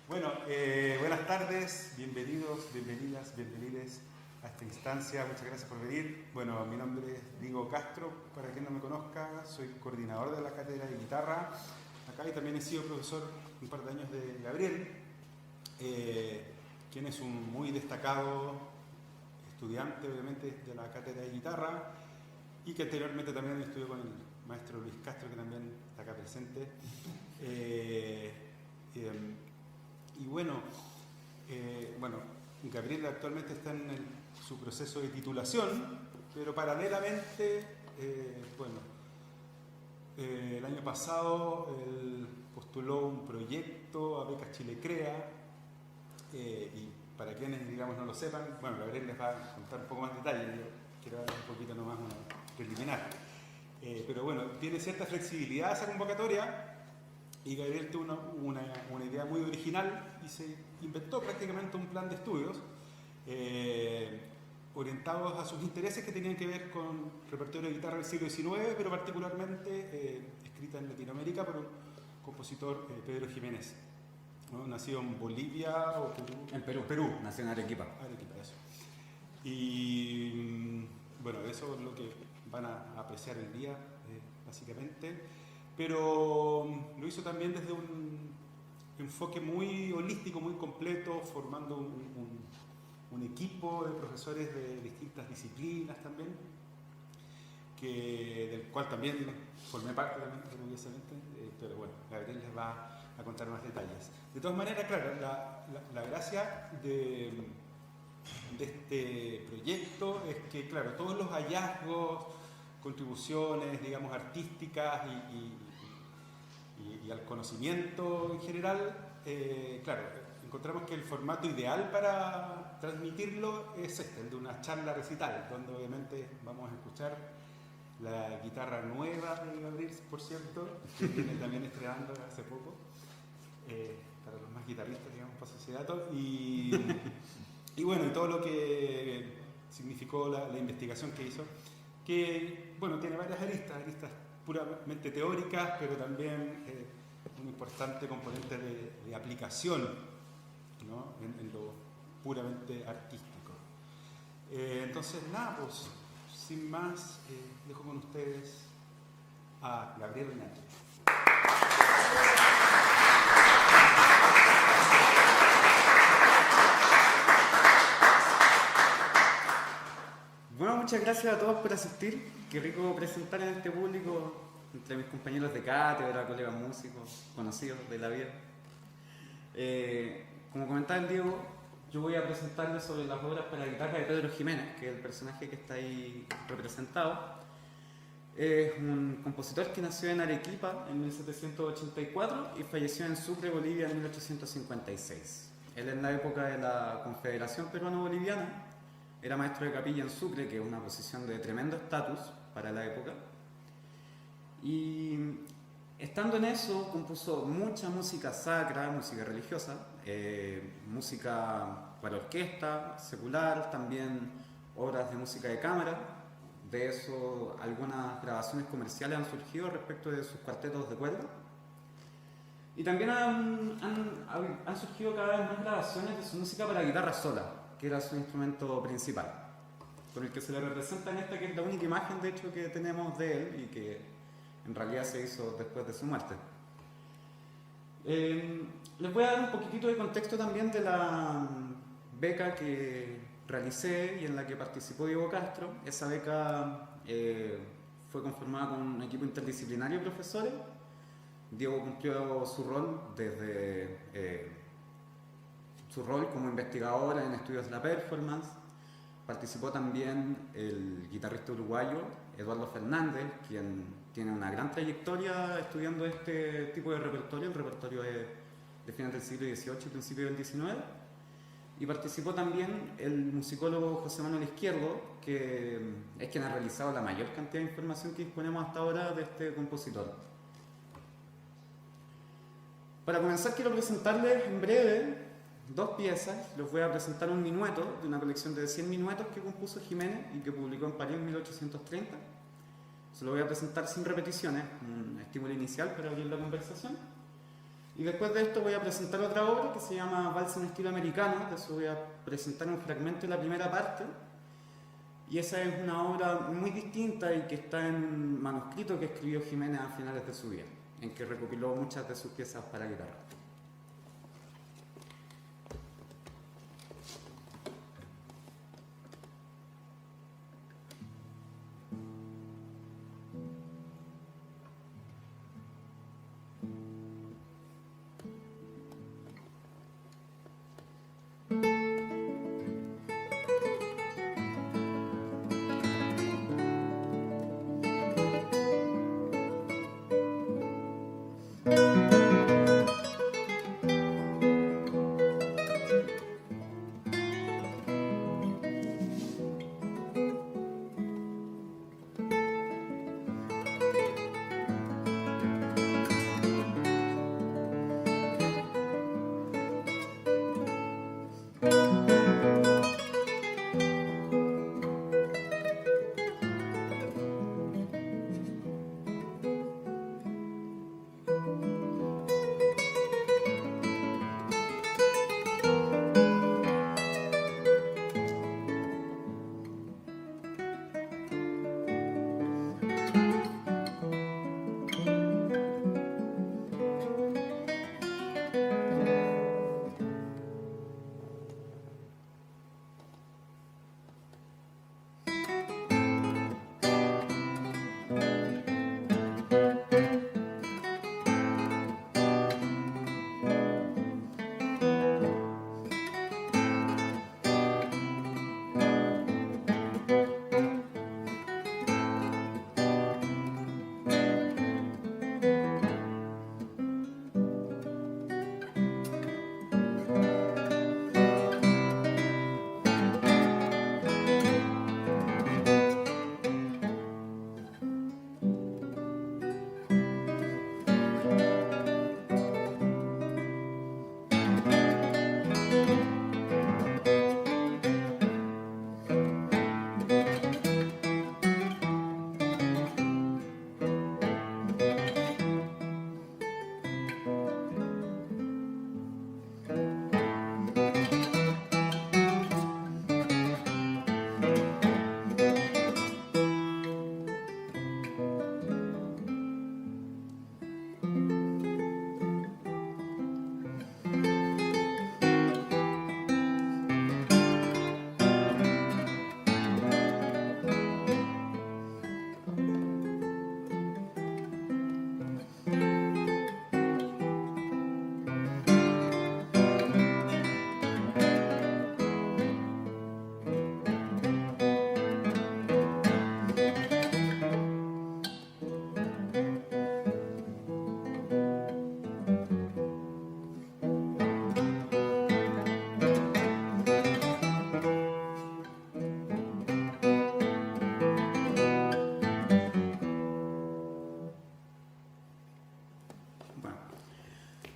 Bueno, buenas tardes, bienvenidos, bienvenidas, bienvenides a esta instancia. Muchas gracias por venir. Bueno, mi nombre es Diego Castro, para quien no me conozca, soy coordinador de la cátedra de guitarra acá y también he sido profesor un par de años de Gabriel, quien es un muy destacado estudiante, obviamente, de la cátedra de guitarra y que anteriormente también estudió con el maestro Luis Castro, que también está acá presente. Y bueno, Gabriel actualmente está en su proceso de titulación, pero paralelamente, el año pasado él postuló un proyecto a Becas Chile Crea, y para quienes, digamos, no lo sepan, bueno, Gabriel les va a contar un poco más detalles, yo quiero dar un poquito nomás una preliminar. Pero bueno, tiene cierta flexibilidad esa convocatoria. Y Gabriel tuvo una idea muy original y se inventó prácticamente un plan de estudios orientados a sus intereses que tenían que ver con repertorio de guitarra del siglo XIX, pero particularmente escrita en Latinoamérica por un compositor, Pedro Jiménez, ¿no? Nacido en Bolivia o Perú. En Perú. Perú. Nació en Arequipa. Arequipa, eso. Y bueno, eso es lo que van a apreciar el día, básicamente. Pero lo hizo también desde un enfoque muy holístico, muy completo, formando un equipo de profesores de distintas disciplinas también, del cual también formé parte también, orgullosamente, pero bueno, Gabriel les va a contar más detalles. De todas maneras, claro, la gracia de este proyecto es que, claro, todos los hallazgos, contribuciones, digamos, artísticas y al conocimiento en general, claro, encontramos que el formato ideal para transmitirlo es el de una charla recital, donde obviamente vamos a escuchar la guitarra nueva de Gabriel, por cierto, que viene también estrenando hace poco, para los más guitarristas, digamos, paso ese dato, y bueno, y todo lo que significó la investigación que hizo, que, bueno, tiene varias aristas puramente teóricas, pero también un importante componente de aplicación, ¿no? en lo puramente artístico. Entonces, nada, pues, sin más, dejo con ustedes a Gabriel Oñate. Bueno, muchas gracias a todos por asistir. Qué rico presentar en este público entre mis compañeros de cátedra, colegas músicos, conocidos de la vida. Como comentaba el Diego, yo voy a presentarles sobre las obras para guitarra de Pedro Jiménez, que es el personaje que está ahí representado. Es un compositor que nació en Arequipa en 1784 y falleció en Sucre, Bolivia, en 1856. Él en la época de la Confederación Peruano-Boliviana era maestro de capilla en Sucre, que es una posición de tremendo estatus para la época. Y estando en eso, compuso mucha música sacra, música religiosa, música para orquesta, secular, también obras de música de cámara. De eso, algunas grabaciones comerciales han surgido respecto de sus cuartetos de cuerda. Y también han surgido cada vez más grabaciones de su música para guitarra sola, que era su instrumento principal, con el que se le representa en esta, que es la única imagen de hecho que tenemos de él y que en realidad se hizo después de su muerte. Les voy a dar un poquitito de contexto también de la beca que realicé y en la que participó Diego Castro. Esa beca fue conformada con un equipo interdisciplinario de profesores. Diego cumplió su rol desde su rol como investigadora en estudios de la performance. Participó también el guitarrista uruguayo Eduardo Fernández, quien tiene una gran trayectoria estudiando este tipo de repertorio, el repertorio de finales del siglo XVIII y principio del XIX. Y participó también el musicólogo José Manuel Izquierdo, que es quien ha realizado la mayor cantidad de información que disponemos hasta ahora de este compositor. Para comenzar quiero presentarles en breve dos piezas. Les voy a presentar un minueto de una colección de 100 minuetos que compuso Jiménez y que publicó en París en 1830. Se lo voy a presentar sin repeticiones, un estímulo inicial para abrir la conversación. Y después de esto voy a presentar otra obra que se llama Vals en estilo americano. De eso voy a presentar un fragmento de la primera parte. Y esa es una obra muy distinta y que está en un manuscrito que escribió Jiménez a finales de su vida, en que recopiló muchas de sus piezas para guitarra.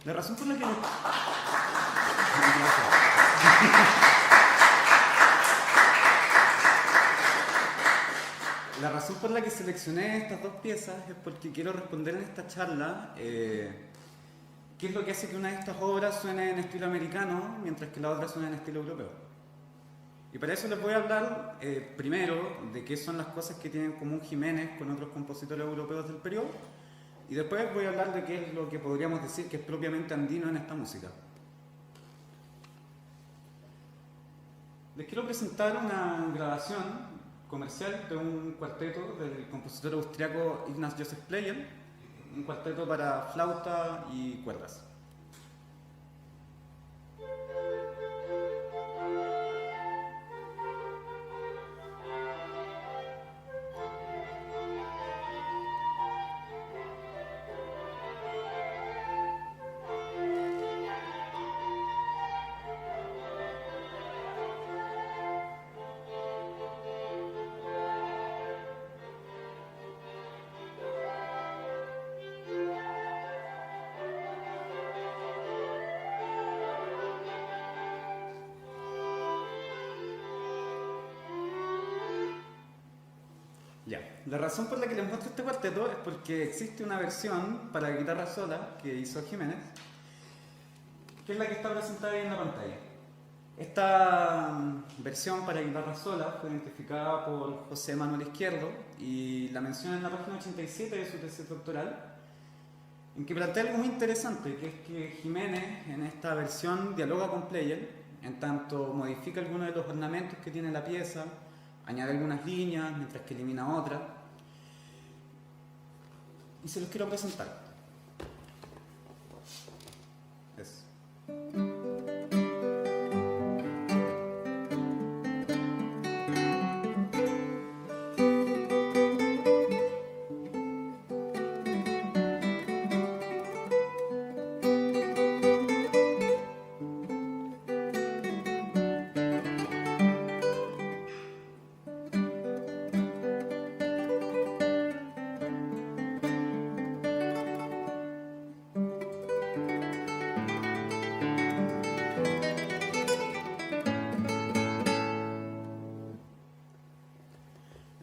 La razón por la que... La razón por la que seleccioné estas dos piezas es porque quiero responder en esta charla qué es lo que hace que una de estas obras suene en estilo americano mientras que la otra suene en estilo europeo. Y para eso les voy a hablar primero de qué son las cosas que tienen en común Jiménez con otros compositores europeos del periodo, y después voy a hablar de qué es lo que podríamos decir que es propiamente andino en esta música. Les quiero presentar una grabación comercial de un cuarteto del compositor austriaco Ignaz Joseph Pleyel, un cuarteto para flauta y cuerdas. La razón por la que les muestro este cuarteto es porque existe una versión para guitarra sola que hizo Jiménez que es la que está presentada ahí en la pantalla. Esta versión para guitarra sola fue identificada por José Manuel Izquierdo y la menciona en la página 87 de su tesis doctoral, en que plantea algo muy interesante, que es que Jiménez en esta versión dialoga con Pleyel, en tanto modifica algunos de los ornamentos que tiene la pieza, añade algunas líneas, mientras que elimina otras, y se los quiero presentar. Eso.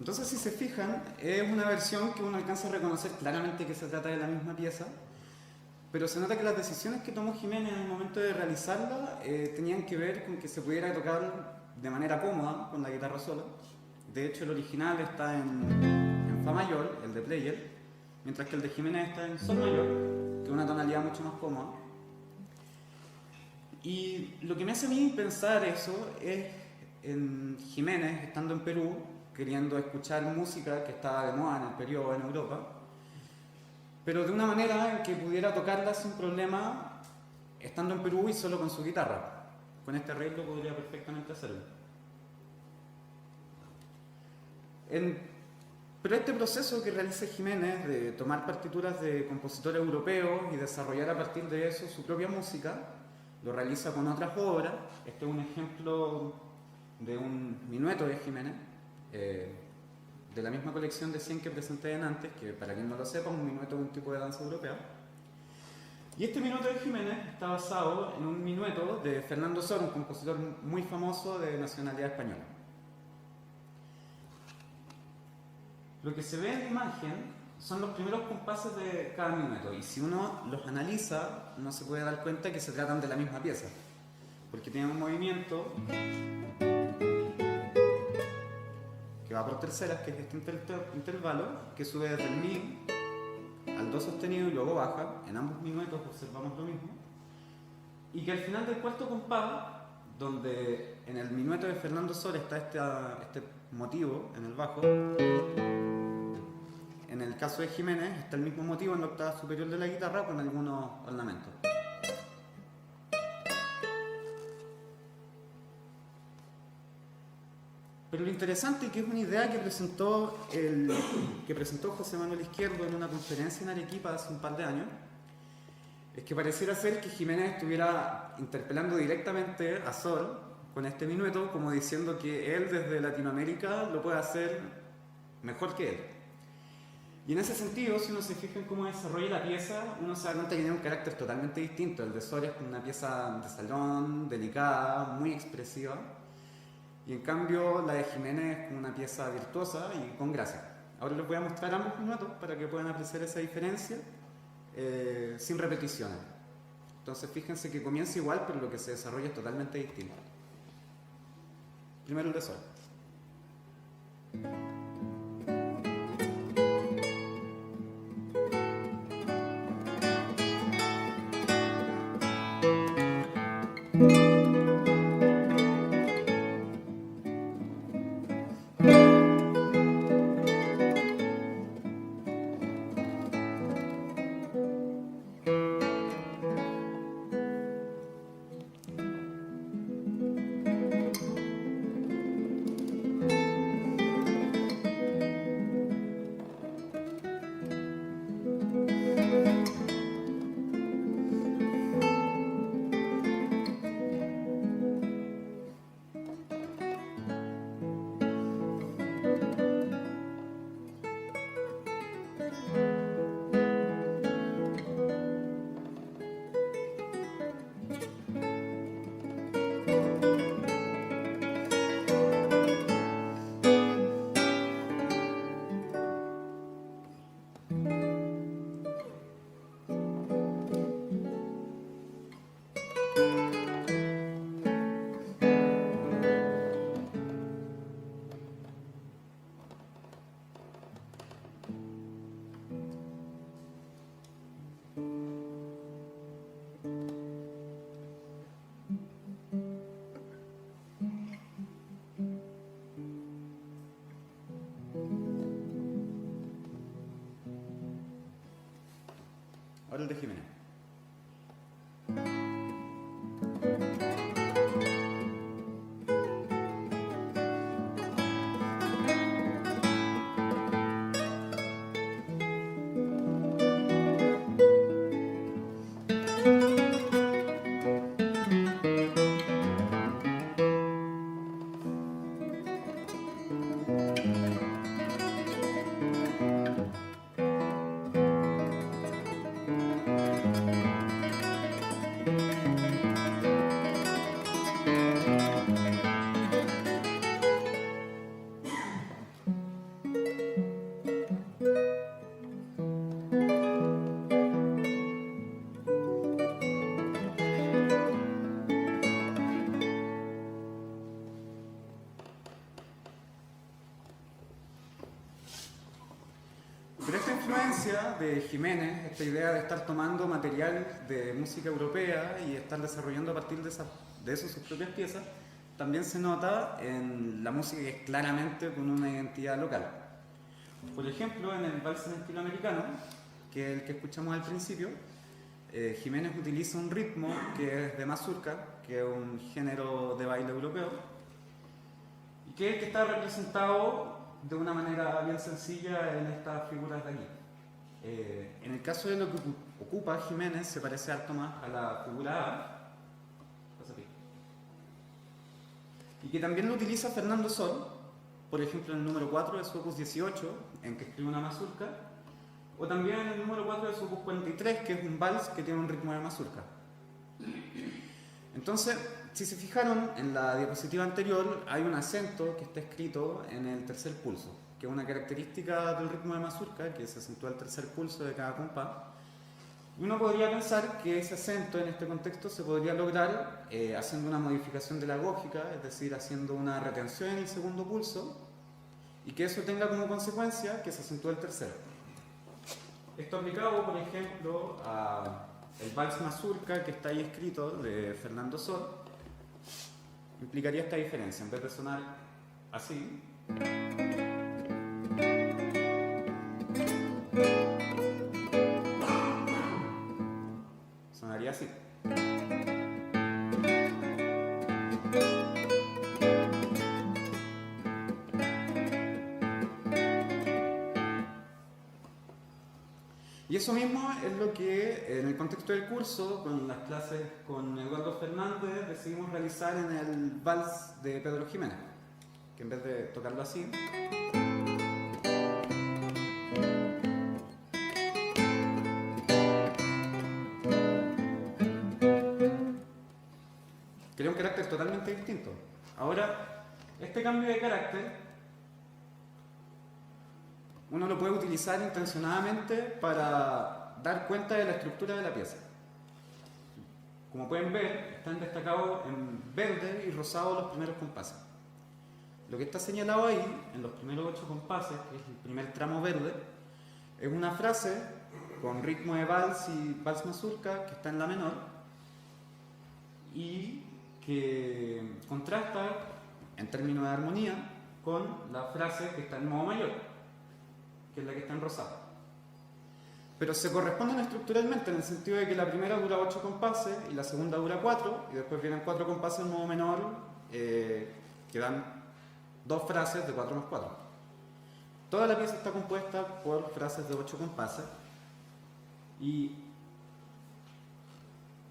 Entonces, si se fijan, es una versión que uno alcanza a reconocer claramente que se trata de la misma pieza, pero se nota que las decisiones que tomó Jiménez en el momento de realizarla tenían que ver con que se pudiera tocar de manera cómoda con la guitarra sola. De hecho, el original está en Fa mayor, el de Pleyel, mientras que el de Jiménez está en Sol mayor, que es una tonalidad mucho más cómoda. Y lo que me hace a mí pensar eso es en Jiménez, estando en Perú, queriendo escuchar música que estaba de moda en el periodo en Europa, pero de una manera en que pudiera tocarla sin problema estando en Perú y solo con su guitarra. Con este arreglo podría perfectamente hacerlo. Pero este proceso que realiza Jiménez de tomar partituras de compositores europeos y desarrollar a partir de eso su propia música, lo realiza con otras obras. Este es un ejemplo de un minueto de Jiménez, de la misma colección de 100 que presenté antes, que para quien no lo sepa, un minueto es un tipo de danza europea. Y este minueto de Jiménez está basado en un minueto de Fernando Sor, un compositor muy famoso de nacionalidad española. Lo que se ve en la imagen son los primeros compases de cada minueto, y si uno los analiza, uno se puede dar cuenta que se tratan de la misma pieza, porque tienen un movimiento que va por terceras, que es este intervalo, que sube desde el Mi al Do sostenido y luego baja. En ambos minuetos observamos lo mismo. Y que al final del cuarto compás, donde en el minueto de Fernando Sor está este motivo en el bajo, en el caso de Jiménez está el mismo motivo en la octava superior de la guitarra con algunos ornamentos. Pero lo interesante, y que es una idea que presentó José Manuel Izquierdo en una conferencia en Arequipa hace un par de años, es que pareciera ser que Jiménez estuviera interpelando directamente a Sor con este minueto, como diciendo que él desde Latinoamérica lo puede hacer mejor que él. Y en ese sentido, si uno se fija en cómo desarrolla la pieza, uno se da cuenta que tiene un carácter totalmente distinto. El de Sor es una pieza de salón, delicada, muy expresiva. Y en cambio la de Jiménez es como una pieza virtuosa y con gracia. Ahora les voy a mostrar ambos minutos para que puedan apreciar esa diferencia sin repeticiones. Entonces fíjense que comienza igual, pero lo que se desarrolla es totalmente distinto. Primero el de Sol. para el de Jiménez. Pero esta influencia de Jiménez, esta idea de estar tomando material de música europea y estar desarrollando a partir de eso sus propias piezas, también se nota en la música que es claramente con una identidad local. Por ejemplo, en el vals en estilo americano, que es el que escuchamos al principio, Jiménez utiliza un ritmo que es de mazurca, que es un género de baile europeo, y que es el que está representado de una manera bien sencilla en estas figuras de aquí. En el caso de lo que ocupa Jiménez, se parece harto más a la figura A, y que también lo utiliza Fernando Sol, por ejemplo en el número 4 de su opus 18, en que escribe una mazurca, o también en el número 4 de su opus 43, que es un vals que tiene un ritmo de mazurca. Entonces, si se fijaron en la diapositiva anterior, hay un acento que está escrito en el tercer pulso, que es una característica del ritmo de mazurca, que se acentúa el tercer pulso de cada compás. Y uno podría pensar que ese acento en este contexto se podría lograr haciendo una modificación pedagógica, es decir, haciendo una retención en el segundo pulso, y que eso tenga como consecuencia que se acentúe el tercero. Esto aplicado, por ejemplo, a el vals mazurca que está ahí escrito de Fernando Sol, implicaría esta diferencia. En vez de sonar así, sonaría así. Y eso mismo es lo que en el contexto del curso, con las clases con Eduardo Fernández, decidimos realizar en el vals de Pedro Jiménez, que en vez de tocarlo así, crea un carácter totalmente distinto. Ahora, este cambio de carácter uno lo puede utilizar intencionadamente para dar cuenta de la estructura de la pieza. Como pueden ver, están destacados en verde y rosado los primeros compases. Lo que está señalado ahí, en los primeros 8 compases, que es el primer tramo verde, es una frase con ritmo de vals y vals mazurca que está en la menor y que contrasta en términos de armonía con la frase que está en modo mayor, que es la que está en rosado. Pero se corresponden estructuralmente en el sentido de que la primera dura 8 compases y la segunda dura 4, y después vienen 4 compases en modo menor que dan 2 frases de 4 más 4. Toda la pieza está compuesta por frases de 8 compases, y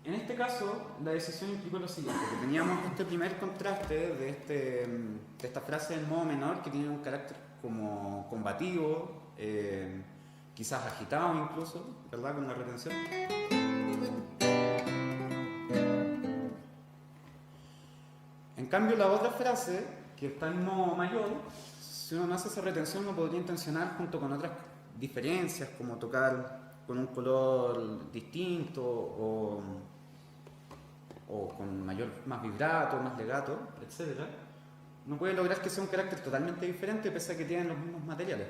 en este caso la decisión implicó lo siguiente, que teníamos este primer contraste de esta frase en modo menor que tiene un carácter como combativo, quizás agitado incluso, ¿verdad? Con la retención. En cambio, la otra frase, que está en modo mayor, si uno no hace esa retención, uno podría intencionar junto con otras diferencias, como tocar con un color distinto o con más vibrato, más legato, etc. Uno puede lograr que sea un carácter totalmente diferente pese a que tienen los mismos materiales.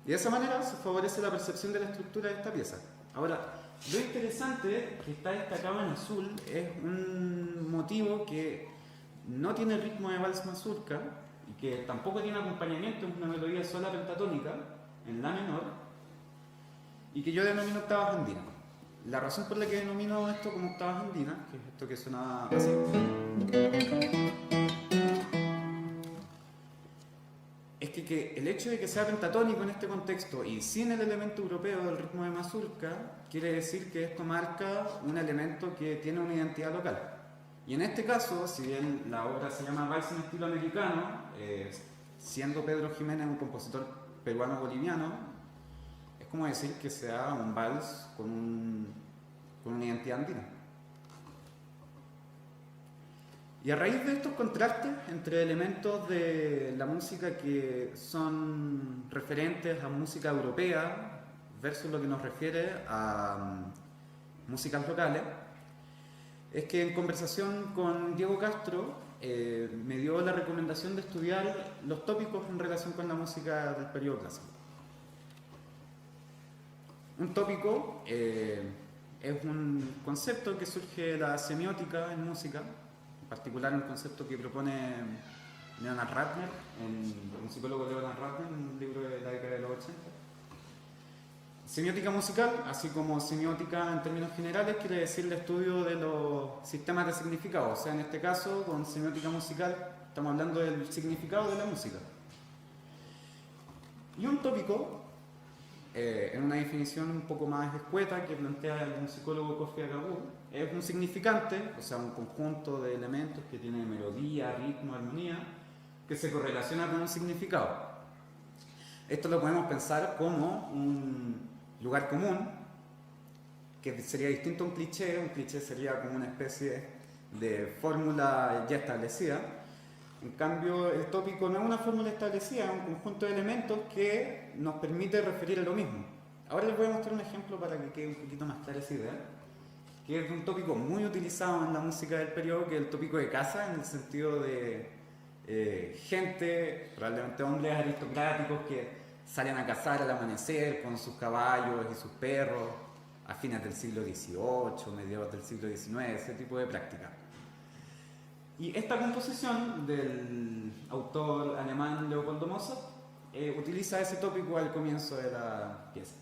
Y de esa manera se favorece la percepción de la estructura de esta pieza. Ahora, lo interesante que está destacado en azul es un motivo que no tiene ritmo de vals mazurca y que tampoco tiene acompañamiento, es una melodía sola pentatónica en la menor y que yo denomino octavas andinas. La razón por la que denomino esto como octavas andinas, que es esto que suena así, es que el hecho de que sea pentatónico en este contexto y sin el elemento europeo del ritmo de mazurca, quiere decir que esto marca un elemento que tiene una identidad local. Y en este caso, si bien la obra se llama Vals en estilo americano, siendo Pedro Jiménez un compositor peruano-boliviano, es como decir que sea un vals con una identidad andina. Y a raíz de estos contrastes entre elementos de la música que son referentes a música europea versus lo que nos refiere a músicas locales, es que en conversación con Diego Castro me dio la recomendación de estudiar los tópicos en relación con la música del periodo clásico. Un tópico es un concepto que surge de la semiótica en música, en particular un concepto que propone Leonard Ratner, el musicólogo Leonard Ratner, en un libro de la década de los 80. Semiótica musical, así como semiótica en términos generales, quiere decir el estudio de los sistemas de significado. O sea, en este caso, con semiótica musical, estamos hablando del significado de la música. Y un tópico, en una definición un poco más escueta que plantea el musicólogo Kofi Agabu, es un significante, o sea, un conjunto de elementos que tiene melodía, ritmo, armonía, que se correlaciona con un significado. Esto lo podemos pensar como un lugar común, que sería distinto a un cliché sería como una especie de fórmula ya establecida. En cambio, el tópico no es una fórmula establecida, es un conjunto de elementos que nos permite referir a lo mismo. Ahora les voy a mostrar un ejemplo para que quede un poquito más clara esa idea, que es un tópico muy utilizado en la música del periodo, que es el tópico de casa, en el sentido de gente, probablemente hombres aristocráticos, que salen a cazar al amanecer con sus caballos y sus perros a fines del siglo XVIII, mediados del siglo XIX, ese tipo de práctica. Y esta composición del autor alemán Leopoldo Mozart utiliza ese tópico al comienzo de la pieza.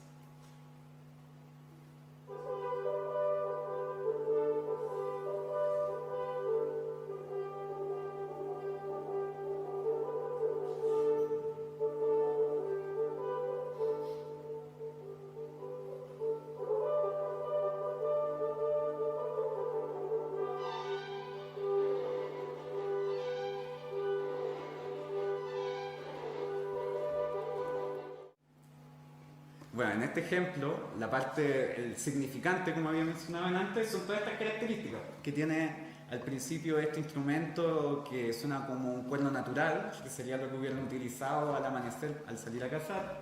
Bueno, en este ejemplo, la parte, el significante, como había mencionado antes, son todas estas características que tiene al principio este instrumento que suena como un cuerno natural, que sería lo que hubieran utilizado al amanecer, al salir a cazar.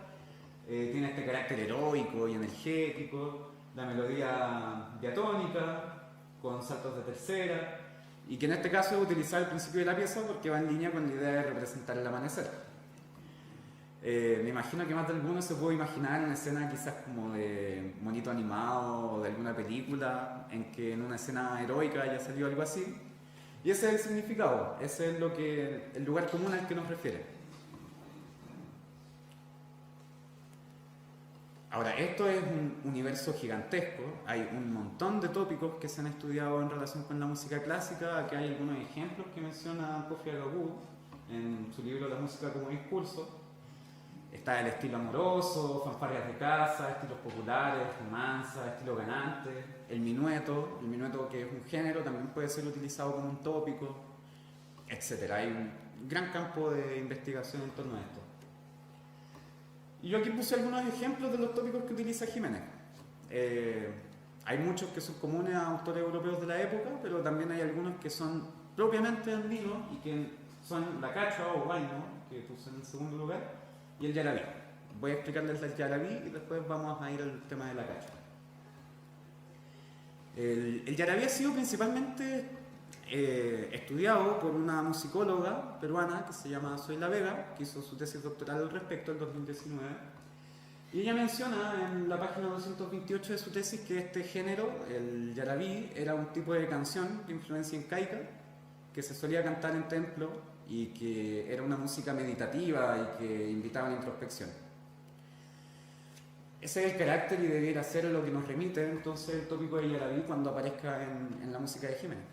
Tiene este carácter heroico y energético, la melodía diatónica, con saltos de tercera, y que en este caso es utilizado al principio de la pieza porque va en línea con la idea de representar el amanecer. Me imagino que más de alguno se puede imaginar una escena quizás como de monito animado o de alguna película en que en una escena heroica haya salido algo así. Y ese es el significado, ese es el lugar común al que nos refiere. Ahora, esto es un universo gigantesco, hay un montón de tópicos que se han estudiado en relación con la música clásica. Aquí hay algunos ejemplos que menciona Kofi Agabu en su libro La música como discurso. Está el estilo amoroso, fanfarrias de casa, estilos populares, romanza, estilo ganante, el minueto que es un género, también puede ser utilizado como un tópico, etc. Hay un gran campo de investigación en torno a esto. Y yo aquí puse algunos ejemplos de los tópicos que utiliza Jiménez. Hay muchos que son comunes a autores europeos de la época, pero también hay algunos que son propiamente andinos y que son la cacha o guayno, que puse en el segundo lugar, y el yarabí. Voy a explicarles el yarabí y después vamos a ir al tema de la cacha. El yarabí ha sido principalmente estudiado por una musicóloga peruana que se llama Zoila Vega, que hizo su tesis doctoral al respecto en 2019. Y ella menciona en la página 228 de su tesis que este género, el yarabí, era un tipo de canción de influencia incaica que se solía cantar en templos y que era una música meditativa y que invitaba a la introspección. Ese es el carácter y debiera ser lo que nos remite entonces el tópico de yarabí cuando aparezca en la música de Jiménez.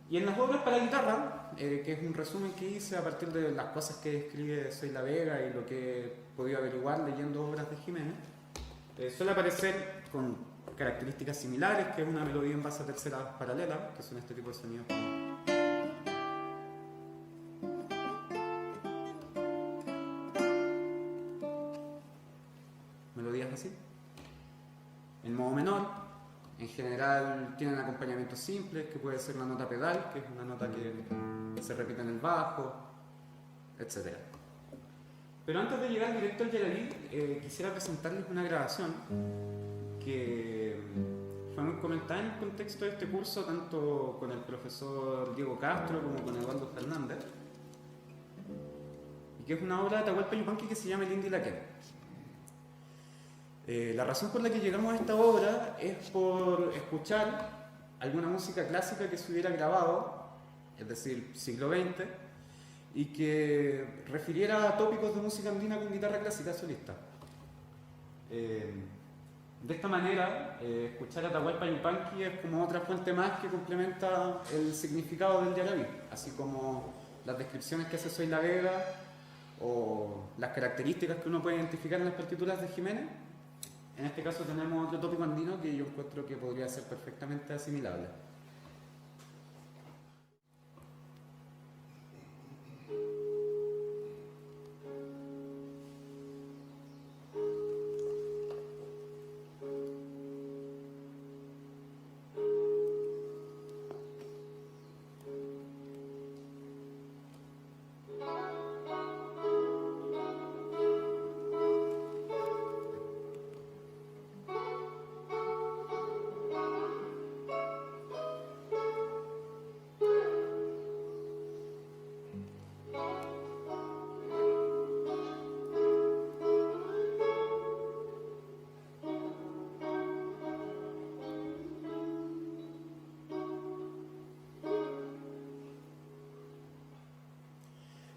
Y en las obras para guitarra, que es un resumen que hice a partir de las cosas que escribe Soy la Vega y lo que he podido averiguar leyendo obras de Jiménez, suele aparecer con características similares, que es una melodía en base a terceras paralelas, que son este tipo de sonidos. Melodías así. En modo menor. En general tienen acompañamientos simples, que puede ser una nota pedal, que es una nota que se repite en el bajo, etc. Pero antes de llegar directo al yarabí, quisiera presentarles una grabación que fue muy comentada en el contexto de este curso, tanto con el profesor Diego Castro como con Eduardo Fernández, y que es una obra de Atahualpa Yupanqui que se llama El Indio y la Quena. La razón por la que llegamos a esta obra es por escuchar alguna música clásica que se hubiera grabado, es decir, siglo XX, y que refiriera a tópicos de música andina con guitarra clásica solista. De esta manera, escuchar a Atahualpa Yupanqui es como otra fuente más que complementa el significado del yarabí, así como las descripciones que hace Soy la Vega o las características que uno puede identificar en las partituras de Jiménez. En este caso tenemos otro tópico andino que yo encuentro que podría ser perfectamente asimilable.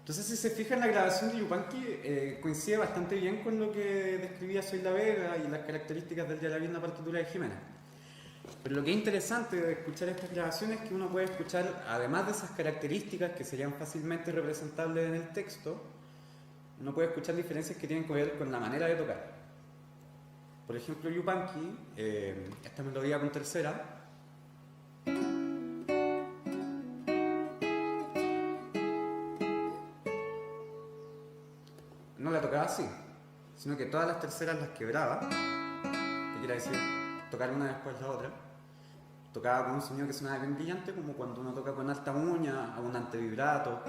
Entonces, si se fijan, la grabación de Yupanqui coincide bastante bien con lo que describía Soy la Vega y las características del yarabí en la partitura de Jiménez. Pero lo que es interesante de escuchar estas grabaciones es que uno puede escuchar, además de esas características que serían fácilmente representables en el texto, uno puede escuchar diferencias que tienen que ver con la manera de tocar. Por ejemplo, Yupanqui, esta melodía con tercera, no la tocaba así, sino que todas las terceras las quebraba, que quiere decir tocar una después la otra. Tocaba con un sonido que sonaba bien brillante, como cuando uno toca con alta uña, abundante vibrato.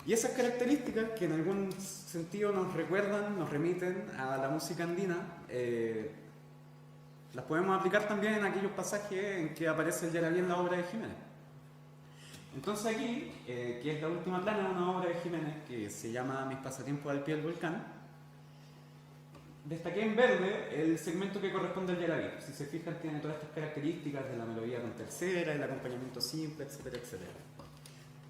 Y esas características que en algún sentido nos recuerdan, nos remiten a la música andina, las podemos aplicar también en aquellos pasajes en que aparece el yarabí en la obra de Jiménez. Entonces aquí, que es la última plana de una obra de Jiménez que se llama Mis pasatiempos al pie del volcán, destaqué en verde el segmento que corresponde al yarabí. Si se fijan, tiene todas estas características de la melodía con tercera, el acompañamiento simple, etcétera, etcétera.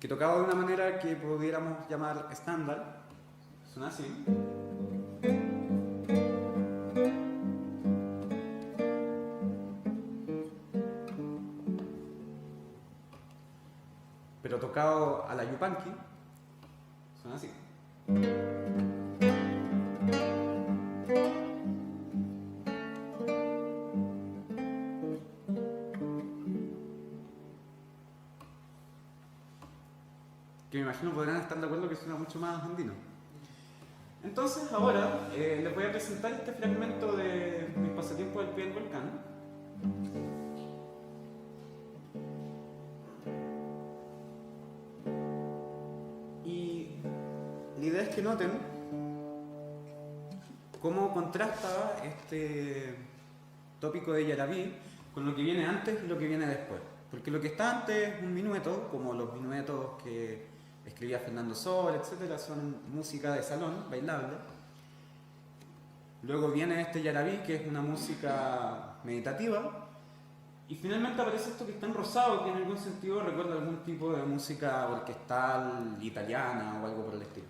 Que tocado de una manera que pudiéramos llamar estándar, suena así. Pero tocado a la Yupanqui, suena así. Que me imagino podrán estar de acuerdo que suena mucho más andino. Entonces ahora les voy a presentar este fragmento de Mis pasatiempos al pie del volcán. Y la idea es que noten cómo contrasta este tópico de yarabí con lo que viene antes y lo que viene después. Porque lo que está antes es un minueto, como los minuetos que escribía Fernando Sol, etcétera, son música de salón, bailable. Luego viene este yarabí, que es una música meditativa. Y finalmente aparece esto que está en rosado, que en algún sentido recuerda algún tipo de música orquestal italiana o algo por el estilo.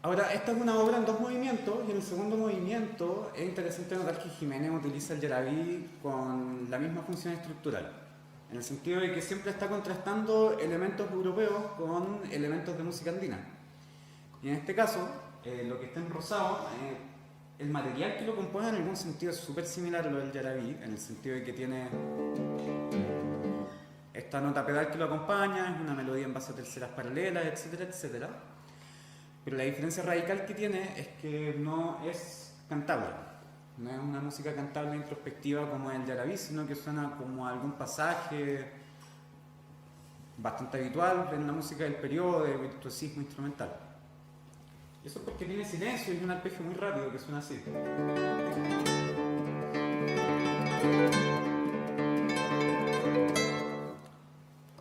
Ahora, esta es una obra en dos movimientos, y en el segundo movimiento es interesante notar que Jiménez utiliza el yarabí con la misma función estructural, en el sentido de que siempre está contrastando elementos europeos con elementos de música andina. Y en este caso, lo que está en rosado, el material que lo compone en algún sentido es súper similar a lo del yarabí, en el sentido de que tiene esta nota pedal que lo acompaña, es una melodía en base a terceras paralelas, etcétera, etcétera. Pero la diferencia radical que tiene es que no es cantable. No es una música cantable introspectiva como el yarabí, sino que suena como algún pasaje bastante habitual en la música del periodo de virtuosismo instrumental. Y eso es porque tiene silencio y un arpegio muy rápido que suena así.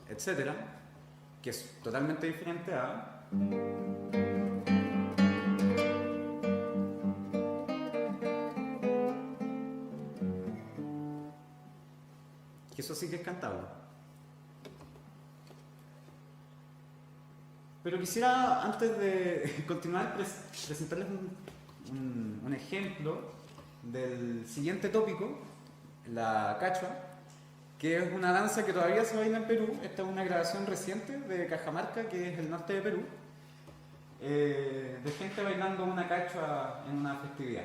Etcétera, que es totalmente diferente a... que eso sí que es cantable. Pero quisiera, antes de continuar, presentarles un ejemplo del siguiente tópico, la cachua, que es una danza que todavía se baila en Perú. Esta es una grabación reciente de Cajamarca, que es el norte de Perú, de gente bailando una cachua en una festividad.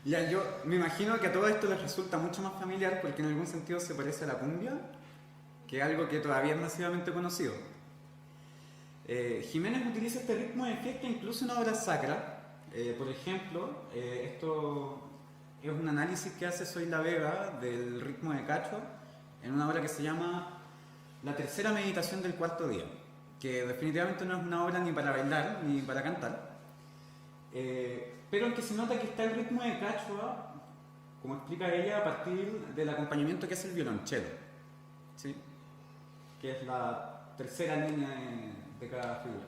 Ya, yo me imagino que a todo esto les resulta mucho más familiar porque en algún sentido se parece a la cumbia, que es algo que todavía es masivamente conocido. Jiménez utiliza este ritmo de fiesta incluso en obras sacras. Por ejemplo, esto es un análisis que hace Soy la Vega del ritmo de cacho en una obra que se llama La tercera meditación del cuarto día, que definitivamente no es una obra ni para bailar ni para cantar, pero en que se nota que está el ritmo de Cachua, como explica ella, a partir del acompañamiento que hace el violonchelo, ¿sí? Que es la tercera línea de cada figura.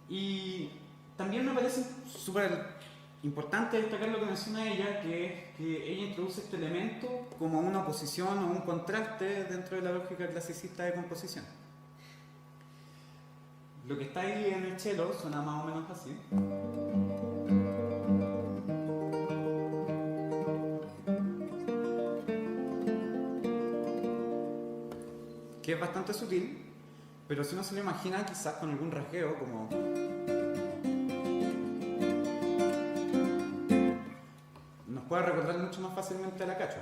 Y también me parece súper importante destacar lo que menciona ella, que es que ella introduce este elemento como una oposición o un contraste dentro de la lógica clasicista de composición. Lo que está ahí en el cello suena más o menos así. Que es bastante sutil, pero si uno se lo imagina quizás con algún rasgueo como... nos puede recordar mucho más fácilmente a la cacho.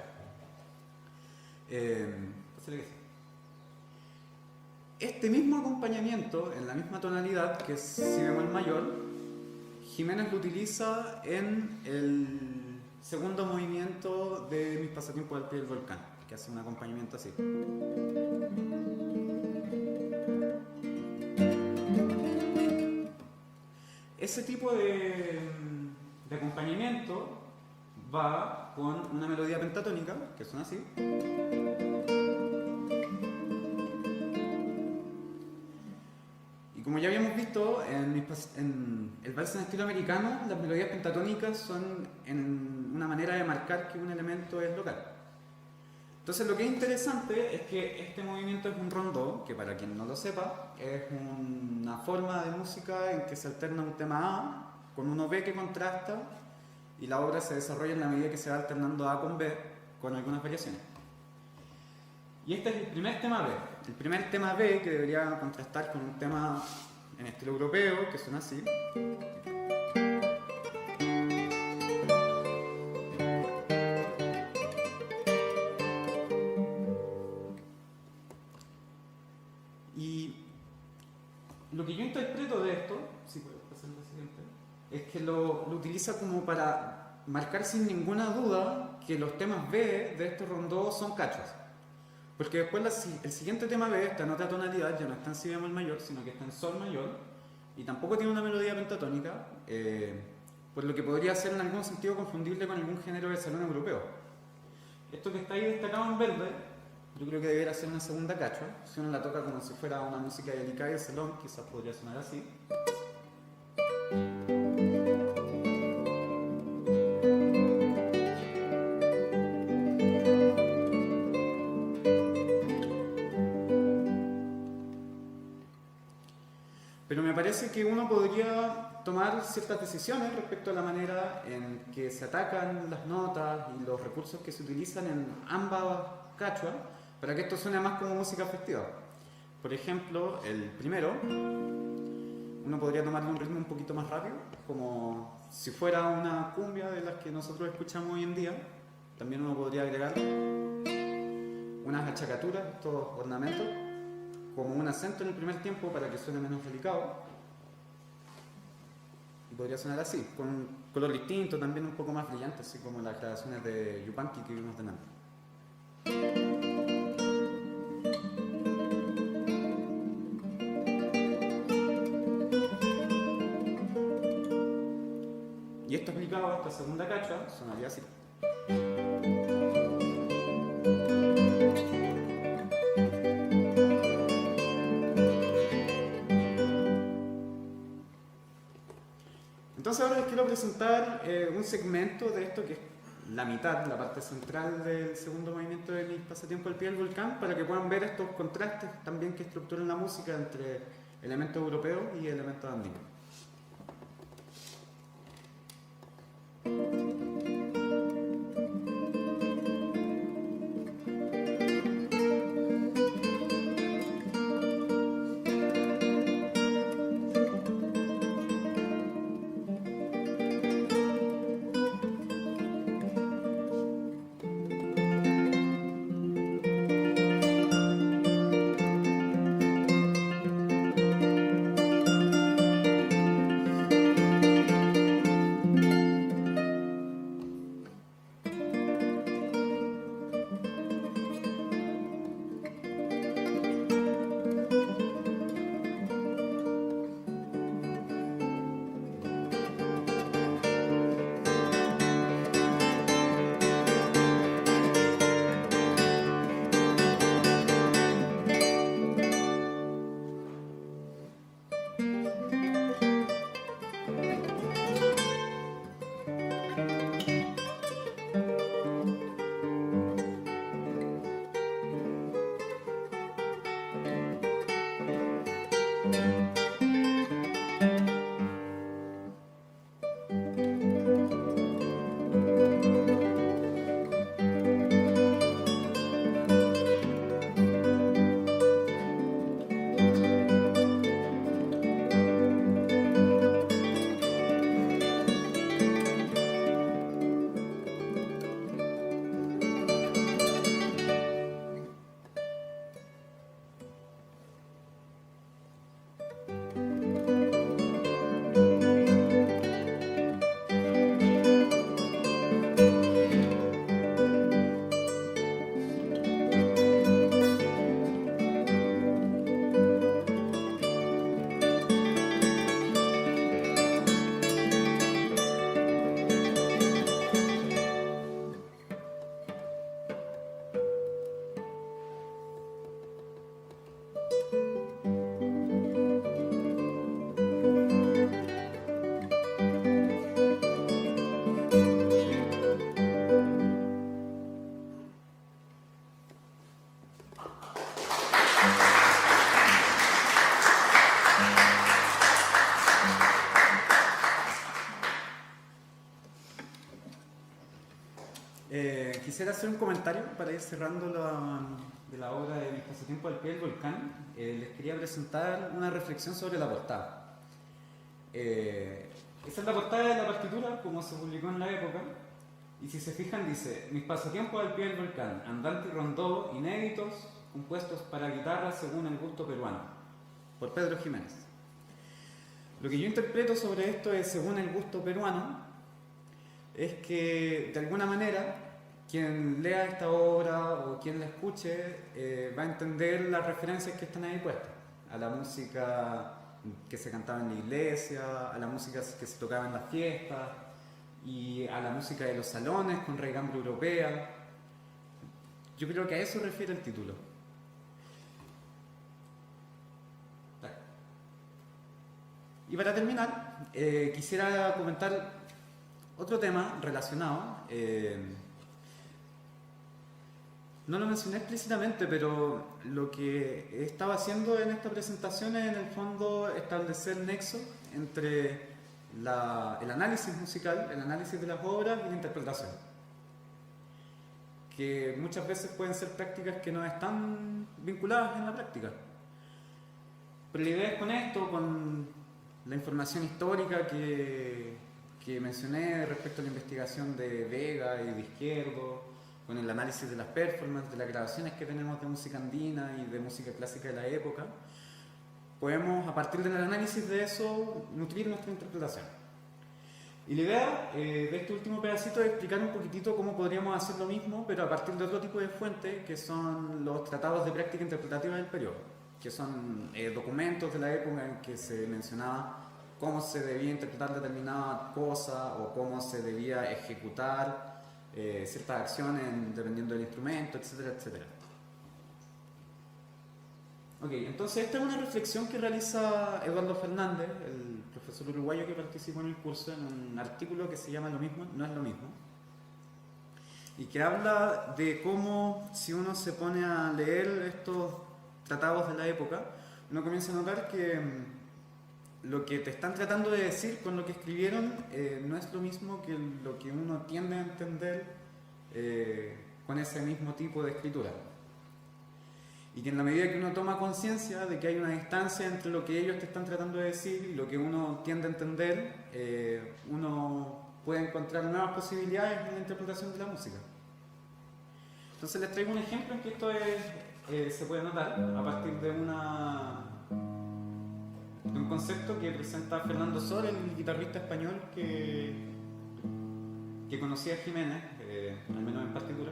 Este mismo acompañamiento, en la misma tonalidad que es si bemol mayor, Jiménez lo utiliza en el segundo movimiento de Mis pasatiempos al pie del volcán, que hace un acompañamiento así. Ese tipo de acompañamiento va con una melodía pentatónica, que suena así. Y como ya habíamos visto en el vals en estilo americano, las melodías pentatónicas son en una manera de marcar que un elemento es local. Entonces lo que es interesante es que este movimiento es un rondó, que para quien no lo sepa, es una forma de música en que se alterna un tema A con uno B que contrasta y la obra se desarrolla en la medida que se va alternando A con B con algunas variaciones. Y este es el primer tema B. El primer tema B que debería contrastar con un tema en estilo europeo que suena así. Y lo que yo interpreto de esto, si puedo pasar la siguiente, es que lo utiliza como para marcar sin ninguna duda que los temas B de este rondó son cachos. Porque después el siguiente tema B está en otra tonalidad, ya no está en si bemol mayor, sino que está en sol mayor, y tampoco tiene una melodía pentatónica, por lo que podría ser en algún sentido confundible con algún género del salón europeo. Esto que está ahí destacado en verde, yo creo que debería ser una segunda cachua. Si uno la toca como si fuera una música delicada del salón, quizás podría sonar así. Pero me parece que uno podría tomar ciertas decisiones respecto a la manera en que se atacan las notas y los recursos que se utilizan en ambas cachuas para que esto suene más como música festiva. Por ejemplo, el primero, uno podría tomarle un ritmo un poquito más rápido, como si fuera una cumbia de las que nosotros escuchamos hoy en día. También uno podría agregar unas achacaturas, estos ornamentos, como un acento en el primer tiempo para que suene menos delicado. Y podría sonar así, con un color distinto, también un poco más brillante, así como las grabaciones de Yupanqui que vimos delante. Y esto aplicado a esta segunda cachua sonaría así. Entonces ahora les quiero presentar un segmento de esto que es la mitad, la parte central del segundo movimiento de Mis pasatiempos al pie del volcán, para que puedan ver estos contrastes también que estructuran la música entre elementos europeos y elementos andinos. Quisiera hacer un comentario para ir cerrando de la obra de Mis pasatiempos al pie del volcán. Les quería presentar una reflexión sobre la portada. Esa es la portada de la partitura, como se publicó en la época. Y si se fijan, dice: Mis pasatiempos al pie del volcán, andante y rondó, inéditos, compuestos para guitarra según el gusto peruano, por Pedro Jiménez. Lo que yo interpreto sobre esto es, según el gusto peruano, es que de alguna manera quien lea esta obra o quien la escuche va a entender las referencias que están ahí puestas a la música que se cantaba en la iglesia, a la música que se tocaba en las fiestas y a la música de los salones con raigambre europea. Yo creo que a eso refiere el título. Y para terminar, quisiera comentar otro tema relacionado. No lo mencioné explícitamente, pero lo que estaba haciendo en esta presentación es, en el fondo, establecer nexo entre el análisis musical, el análisis de las obras y la interpretación, que muchas veces pueden ser prácticas que no están vinculadas en la práctica. Pero la idea es, con esto, con la información histórica que mencioné respecto a la investigación de Vega y de Izquierdo, con el análisis de las performances, de las grabaciones que tenemos de música andina y de música clásica de la época, podemos, a partir del análisis de eso, nutrir nuestra interpretación. Y la idea de este último pedacito es explicar un poquitito cómo podríamos hacer lo mismo, pero a partir de otro tipo de fuentes, que son los tratados de práctica interpretativa del periodo, que son documentos de la época en que se mencionaba cómo se debía interpretar determinada cosa o cómo se debía ejecutar ciertas acciones dependiendo del instrumento, etcétera, etcétera. Ok, entonces esta es una reflexión que realiza Eduardo Fernández, el profesor uruguayo que participó en el curso, en un artículo que se llama Lo mismo no es lo mismo, y que habla de cómo, si uno se pone a leer estos tratados de la época, uno comienza a notar que lo que te están tratando de decir con lo que escribieron no es lo mismo que lo que uno tiende a entender con ese mismo tipo de escritura. Y que en la medida que uno toma conciencia de que hay una distancia entre lo que ellos te están tratando de decir y lo que uno tiende a entender, uno puede encontrar nuevas posibilidades en la interpretación de la música. Entonces les traigo un ejemplo en que esto se puede notar a partir de un concepto que presenta Fernando Sor, el guitarrista español que conocía a Jiménez, al menos en partitura.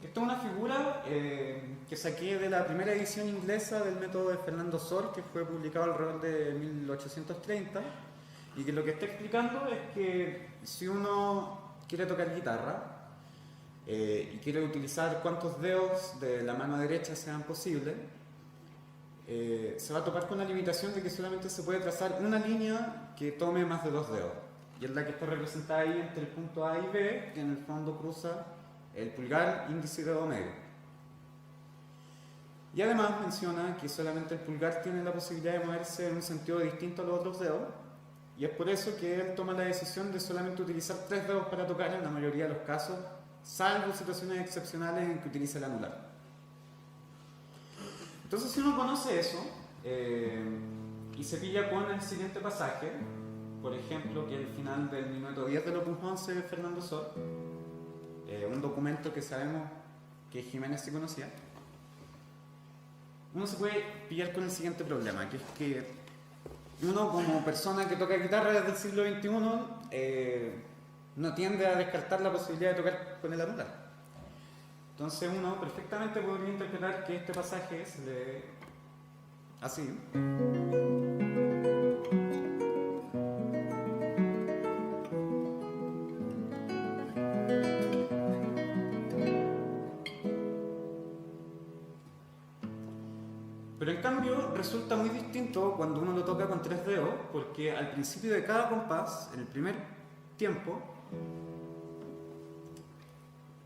Esta es una figura que saqué de la primera edición inglesa del método de Fernando Sor, que fue publicado alrededor de 1830, y que lo que está explicando es que si uno quiere tocar guitarra y quiere utilizar cuantos dedos de la mano derecha sean posibles, se va a topar con la limitación de que solamente se puede trazar una línea que tome más de 2 dedos, y es la que está representada ahí entre el punto A y B, que en el fondo cruza el pulgar, índice y dedo medio. Y además menciona que solamente el pulgar tiene la posibilidad de moverse en un sentido distinto a los otros dedos, y es por eso que él toma la decisión de solamente utilizar 3 dedos para tocar en la mayoría de los casos, salvo situaciones excepcionales en que utiliza el anular. Entonces, si uno conoce eso y se pilla con el siguiente pasaje, por ejemplo, que es el final del minuto 10 del Opus 11 de Fernando Sor, un documento que sabemos que Jiménez sí conocía, uno se puede pillar con el siguiente problema, que es que uno, como persona que toca guitarra desde el siglo XXI, no tiende a descartar la posibilidad de tocar con el anular. Entonces uno perfectamente podría interpretar que este pasaje se lee así. Pero en cambio resulta muy distinto cuando uno lo toca con 3 dedos, porque al principio de cada compás, en el primer tiempo,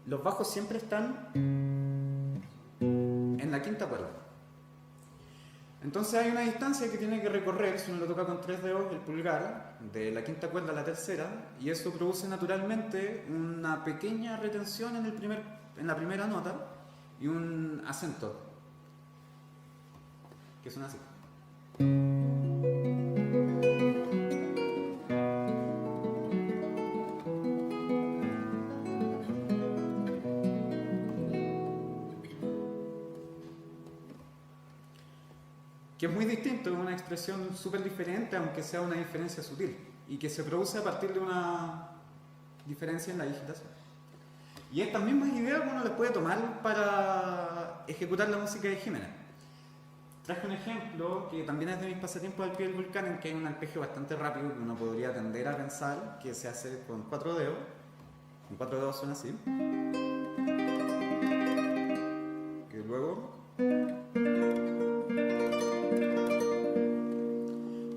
los bajos siempre están en la quinta cuerda. Entonces hay una distancia que tiene que recorrer, si uno lo toca con 3 dedos, el pulgar, de la quinta cuerda a la tercera, y eso produce naturalmente una pequeña retención en la primera nota y un acento, que suena así. Que es muy distinto, es una expresión súper diferente, aunque sea una diferencia sutil, y que se produce a partir de una diferencia en la digitación. Y estas mismas ideas uno las puede tomar para ejecutar la música de Jiménez. Traje un ejemplo que también es de mis pasatiempos al pie del volcán, en que hay un arpegio bastante rápido que uno podría tender a pensar que se hace con 4 dedos. Con 4 dedos suena así. Que luego...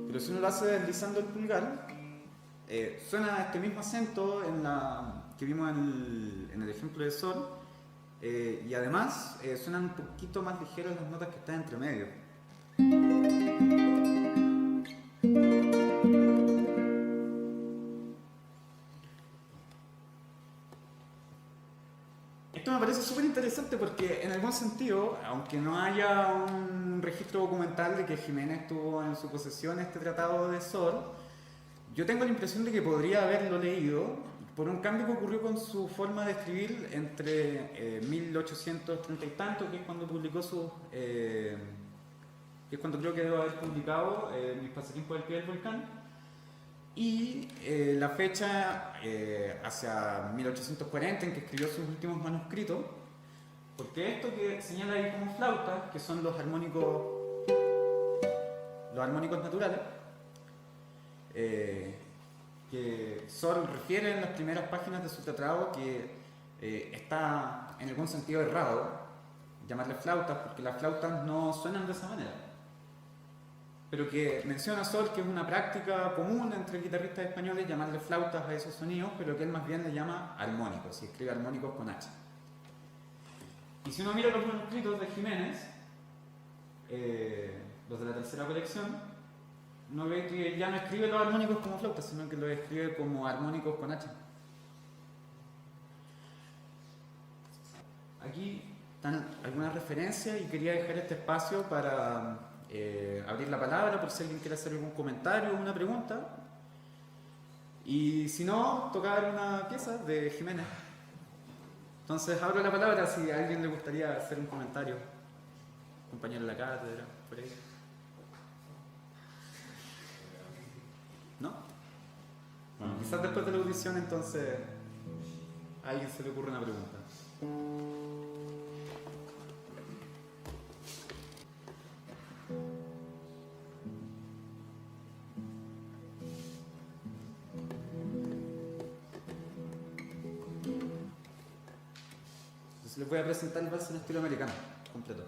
Pero si uno lo hace deslizando el pulgar, suena este mismo acento que vimos en el ejemplo de Sol, y además suenan un poquito más ligeras las notas que están entre medio. Esto me parece súper interesante porque en algún sentido, aunque no haya un registro documental de que Jiménez tuvo en su posesión este tratado de Sol, yo tengo la impresión de que podría haberlo leído por un cambio que ocurrió con su forma de escribir entre 1830 y tanto, que es cuando publicó que es cuando creo que debo haber publicado Mis pasatiempos al pie del volcán, y la fecha hacia 1840 en que escribió sus últimos manuscritos, porque esto que señala ahí como flautas, que son los armónicos naturales, que Sol refiere en las primeras páginas de su tratado que está en algún sentido errado llamarle flautas, porque las flautas no suenan de esa manera, pero que menciona Sol que es una práctica común entre guitarristas españoles llamarle flautas a esos sonidos, pero que él más bien le llama armónicos, y escribe armónicos con H. Y si uno mira los manuscritos de Jiménez, los de la tercera colección, uno ve que ya no escribe los armónicos como flautas, sino que los escribe como armónicos con H. Aquí están algunas referencias y quería dejar este espacio para abrir la palabra por si alguien quiere hacer algún comentario o una pregunta. Y si no, tocar una pieza de Jiménez. Entonces abro la palabra si a alguien le gustaría hacer un comentario. Compañero de la cátedra, por ahí. ¿No? Quizás después de la audición entonces a alguien se le ocurre una pregunta. Entonces les voy a presentar el vals en estilo americano, completo.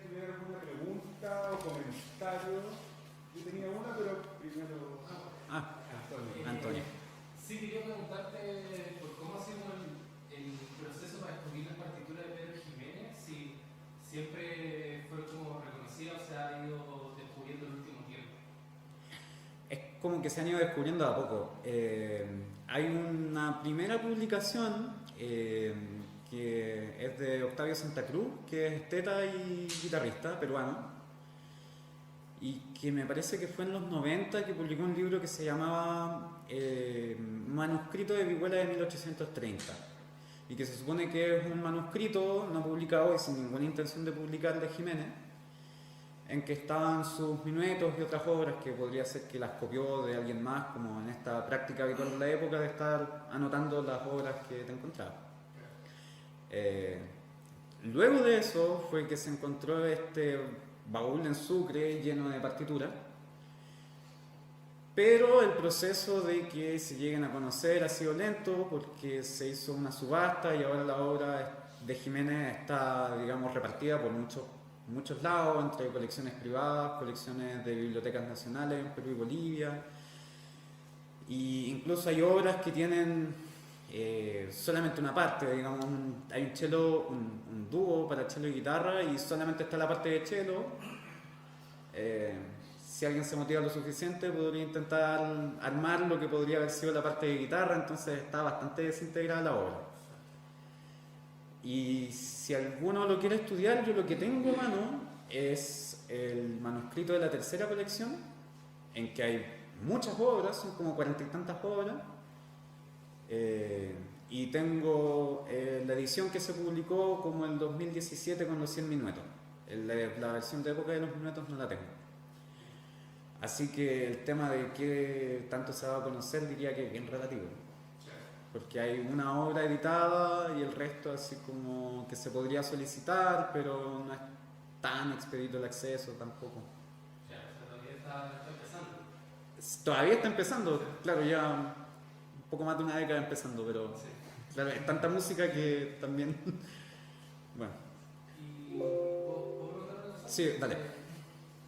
tuviera alguna pregunta o comentario. Yo tenía una, pero primero... Antonio. Sí, quería preguntarte por cómo ha sido el proceso para descubrir las partituras de Pedro Jiménez, si siempre fue como reconocida o se ha ido descubriendo en el último tiempo. Es como que se han ido descubriendo de a poco. Hay una primera publicación que es de Octavio Santa Cruz, que es esteta y guitarrista peruano, y que me parece que fue en los 90 que publicó un libro que se llamaba Manuscrito de Vihuela de 1830, y que se supone que es un manuscrito no publicado y sin ninguna intención de publicar de Jiménez, en que estaban sus minuetos y otras obras que podría ser que las copió de alguien más, como en esta práctica habitual de la época de estar anotando las obras que te encontraba. Luego de eso fue que se encontró este baúl en Sucre lleno de partituras, pero el proceso de que se lleguen a conocer ha sido lento porque se hizo una subasta y ahora la obra de Jiménez está, digamos, repartida por muchos lados, entre colecciones privadas, colecciones de bibliotecas nacionales en Perú y Bolivia, y incluso hay obras que tienen solamente una parte, digamos, hay un cello, un dúo para cello y guitarra y solamente está la parte de cello. Si alguien se motiva lo suficiente podría intentar armar lo que podría haber sido la parte de guitarra, entonces está bastante desintegrada la obra. Y si alguno lo quiere estudiar, yo lo que tengo a mano es el manuscrito de la tercera colección, en que hay muchas obras, son como 40 y tantas obras, y tengo la edición que se publicó como el 2017 con los 100 minuetos. La versión de época de los minuetos no la tengo. Así que el tema de qué tanto se va a conocer diría que es bien relativo. Porque hay una obra editada y el resto así como que se podría solicitar, pero no es tan expedito el acceso tampoco. O sea, todavía está empezando. Todavía está empezando, claro, ya un poco más de una década empezando, pero claro, es tanta música que también... Bueno. ¿Y puedo preguntar una cosa? Sí, dale.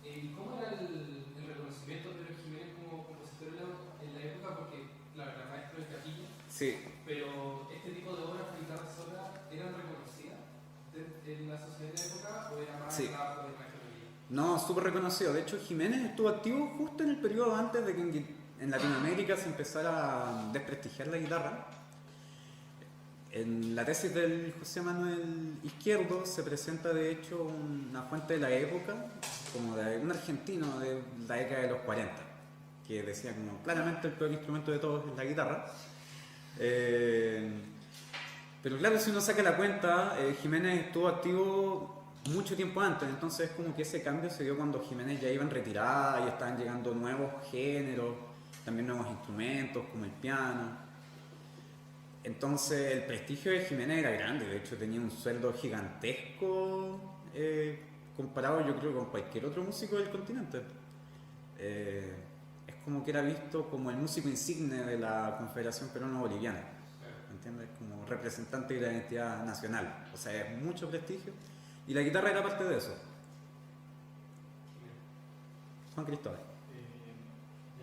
¿Y cómo era el reconocimiento de Pedro Jiménez como compositor en la época? Porque, claro, era maestro de capilla. Sí. Pero este tipo de obras para guitarra sola eran reconocidas en la sociedad de la época o era más trabajo de maestro de capilla. No, súper reconocido. De hecho, Jiménez estuvo activo justo en el periodo antes de que en Latinoamérica se empezara a desprestigiar la guitarra. En la tesis del José Manuel Izquierdo se presenta de hecho una fuente de la época, como de un argentino de la década de los 40, que decía como claramente el peor instrumento de todos es la guitarra. Pero claro, si uno saca la cuenta, Jiménez estuvo activo mucho tiempo antes, entonces como que ese cambio se dio cuando Jiménez ya iba en retirada y estaban llegando nuevos géneros, también nuevos instrumentos como el piano. Entonces el prestigio de Jiménez era grande, de hecho tenía un sueldo gigantesco comparado yo creo con cualquier otro músico del continente. Es como que era visto como el músico insigne de la Confederación Peruano-Boliviana, ¿entiendes? Como representante de la identidad nacional, o sea, es mucho prestigio y la guitarra era parte de eso. Juan Cristóbal.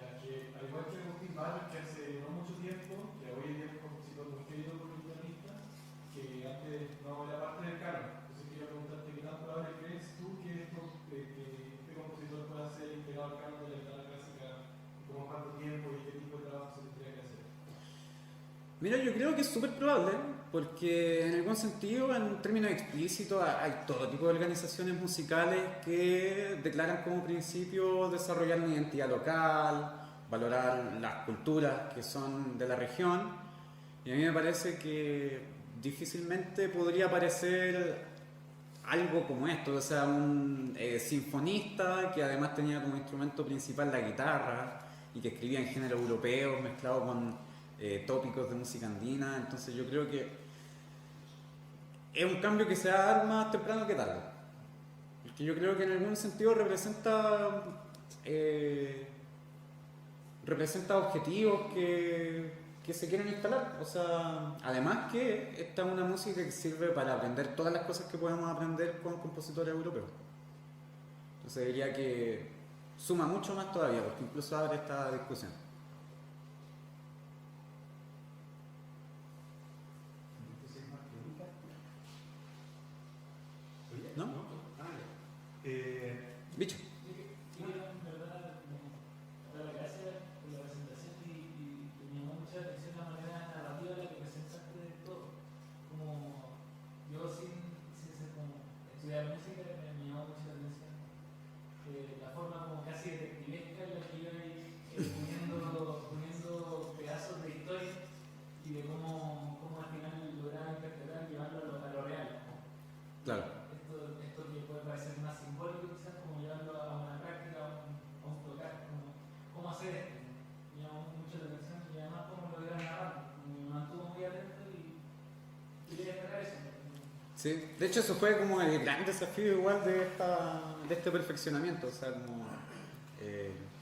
Ya que al igual que Agustín Barros, que hace no mucho tiempo, que hoy en día es un compositor muy querido por los guitarristas, que antes no era parte del canon. Entonces quería preguntarte qué tan probable crees tú que este compositor pueda ser integrado al canon de la guitarra clásica, como cuánto tiempo y qué tipo de trabajo se tendría que hacer. Mira, yo creo que es súper probable, porque en algún sentido, en términos explícitos, hay todo tipo de organizaciones musicales que declaran como principio desarrollar una identidad local, valorar las culturas que son de la región, y a mí me parece que difícilmente podría aparecer algo como esto, o sea, un sinfonista que además tenía como instrumento principal la guitarra y que escribía en género europeo mezclado con tópicos de música andina. Entonces yo creo que es un cambio que se va a dar más temprano que tarde, porque yo creo que en algún sentido representa objetivos que se quieren instalar. O sea, además que esta es una música que sirve para aprender todas las cosas que podemos aprender con compositores europeos. Entonces diría que suma mucho más todavía, porque incluso abre esta discusión. Entonces, ¿más preguntas? Oye, ¿No? Ah, ya. Bicho. Quería, en verdad, dar las gracias por la presentación y me llamó mucho la atención la manera narrativa en la que presentaste todo. Como yo sin ser como estudiar música me llamó mucho la atención la forma como casi detectivesca en la que iba poniendo pedazos de historia y de cómo al final lograba interpretar y llevarlo a lo real. Claro. Esto que puede parecer más simbólico quizás, como llevarlo a una práctica, a un tocar, cómo hacer esto. Me llamó mucho la atención y además cómo lo iban narrando. Me mantuvo muy atento y quería destacar eso. Sí, de hecho eso fue como el gran desafío igual de este perfeccionamiento, o sea, como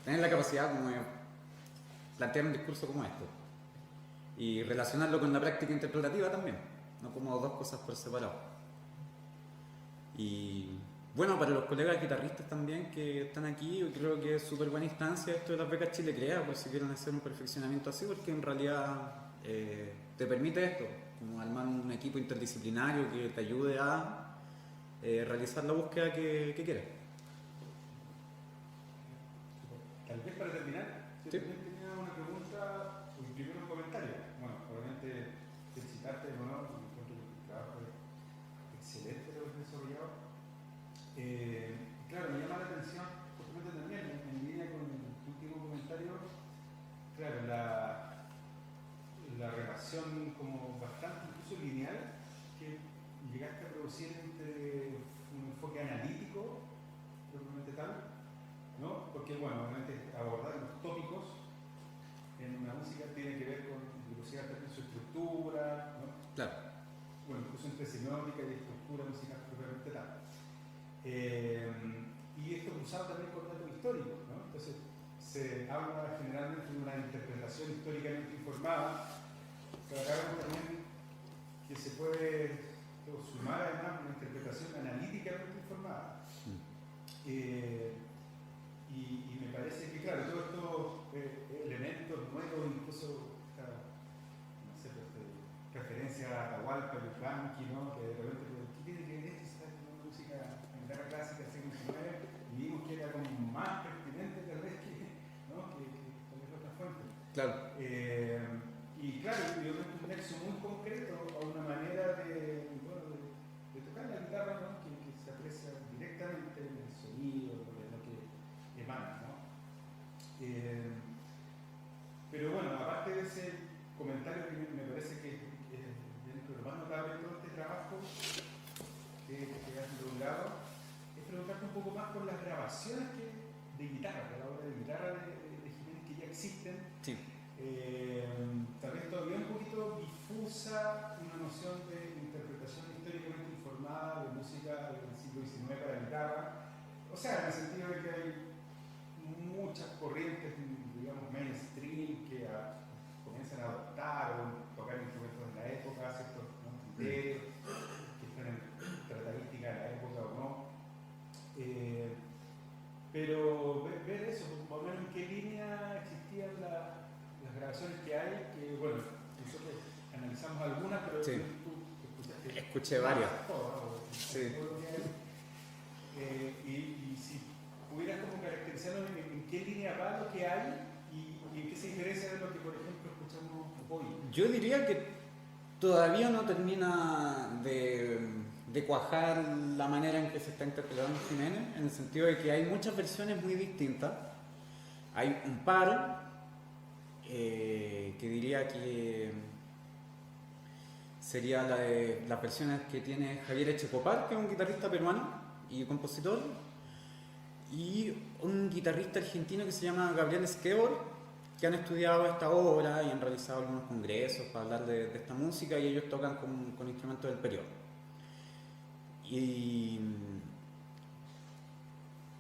tener la capacidad como de plantear un discurso como este y relacionarlo con la práctica interpretativa también, no como dos cosas por separado. Y bueno, para los colegas guitarristas también que están aquí, yo creo que es súper buena instancia esto de las becas Chile Crea, por si quieren hacer un perfeccionamiento así, porque en realidad te permite esto, como armar un equipo interdisciplinario que te ayude a realizar la búsqueda que quieres. Tal vez para terminar, yo Sí. también tenía una pregunta, o primero un comentario. Bueno, obviamente felicitarte de nuevo, encuentro que tu trabajo es excelente lo que has desarrollado. Claro, me llama la atención, justamente también, en línea con el último comentario, claro, la relación como bastante incluso lineal que llegaste a producir entre un enfoque analítico, propiamente tal, ¿no? Porque, bueno, obviamente abordar los tópicos en una música tiene que ver con inclusive también su estructura, ¿no? Claro. Bueno, incluso entre semiótica y estructura musical propiamente tal. Y esto cruzado también con datos históricos, ¿no? Entonces, se habla generalmente de una interpretación históricamente informada, pero acá vemos también que se puede sumar además una interpretación analíticamente informada. Y me parece que, claro, todos estos elementos nuevos, incluso esta, no sé, referencia a Atahualpa, Yupanqui, ¿no? Que de repente, ¿qué tiene que ver esto? ¿Sabes? Con música en guitarra clásica del siglo XIX, y vimos que era como más pertinente tal vez que, ¿no? que tal vez otras fuentes. Claro. Y claro, yo creo que un nexo muy concreto a una manera de tocar la guitarra, ¿no? que se aprecia directamente en el sonido, en lo que emana, ¿no? Pero bueno, aparte de ese comentario que me parece que es dentro de lo más notable de todo este trabajo que has logrado, es preguntarte un poco más por las grabaciones de guitarra, de la obra de guitarra de Jiménez que ya existen. Sí. Tal vez todavía un poquito difusa una noción de interpretación históricamente informada de música del siglo XIX para guitarra. O sea, en el sentido de que hay muchas corrientes, digamos, mainstream que comienzan a adoptar o tocar instrumentos de la época, ciertos criterios que están en tratadística de la época o no. Pero ver eso, más o menos en qué línea existían las grabaciones que hay, que bueno, nosotros analizamos algunas, pero Sí. tú escuchaste. Escuché varias. Todas, Sí. todo lo que hay. Y si pudieras como caracterizarlo en qué línea va lo que hay y en qué se diferencia de lo que por ejemplo escuchamos hoy. Yo diría que todavía no termina de cuajar la manera en que se está interpretando Jiménez, en el sentido de que hay muchas versiones muy distintas. Hay un par que diría que sería la de las versiones que tiene Javier Echecopar, que es un guitarrista peruano y compositor, y un guitarrista argentino que se llama Gabriel Esquebor, que han estudiado esta obra y han realizado algunos congresos para hablar de esta música, y ellos tocan con instrumentos del periodo. Y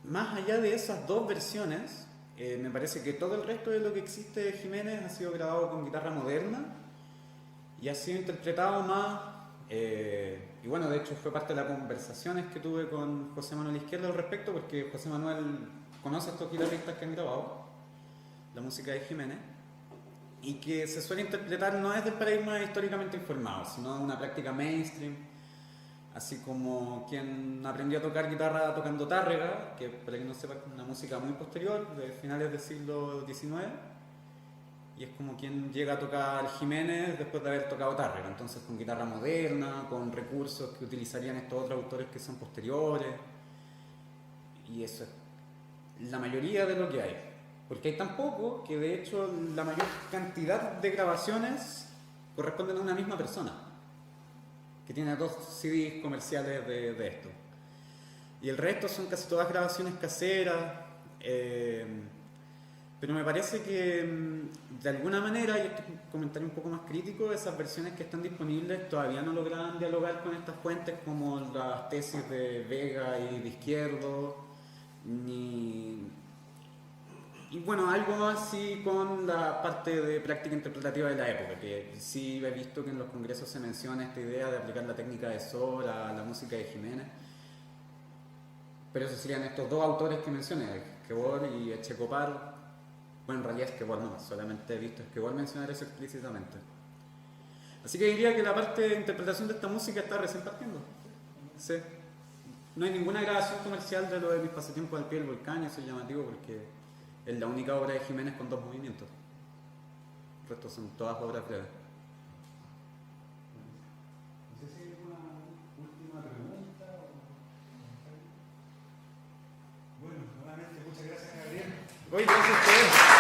más allá de esas dos versiones, me parece que todo el resto de lo que existe de Jiménez ha sido grabado con guitarra moderna y ha sido interpretado más Y bueno, de hecho fue parte de las conversaciones que tuve con José Manuel Izquierdo al respecto, porque José Manuel conoce a estos guitarristas que han grabado la música de Jiménez y que se suele interpretar no desde el paradigma históricamente informado, sino de una práctica mainstream, así como quien aprendió a tocar guitarra tocando tárrega, que para quien no sepa es una música muy posterior, de finales del siglo XIX, y es como quien llega a tocar Jiménez después de haber tocado tárrega, entonces con guitarra moderna, con recursos que utilizarían estos otros autores que son posteriores, y eso es la mayoría de lo que hay. Porque hay tan poco que de hecho la mayor cantidad de grabaciones corresponden a una misma persona, que tiene 2 CDs comerciales de esto. Y el resto son casi todas grabaciones caseras, pero me parece que de alguna manera, y este es un comentario un poco más crítico, esas versiones que están disponibles todavía no lograban dialogar con estas fuentes como las tesis de Vega y de Izquierdo, y bueno, algo así con la parte de práctica interpretativa de la época, que sí he visto que en los congresos se menciona esta idea de aplicar la técnica de Sol a la música de Jiménez, pero esos serían estos 2 autores que mencioné, Esquebor y Echecopar. Bueno, en realidad Esquebor no, solamente he visto Esquebor mencionar eso explícitamente. Así que diría que la parte de interpretación de esta música está recién partiendo. Sí. No hay ninguna grabación comercial de lo de Mis pasatiempos al pie del volcán, y eso es llamativo porque es la única obra de Jiménez con 2 movimientos. El resto son todas obras breves. No sé si hay alguna última pregunta. Bueno, nuevamente muchas gracias, Gabriel. Oye, gracias a ustedes.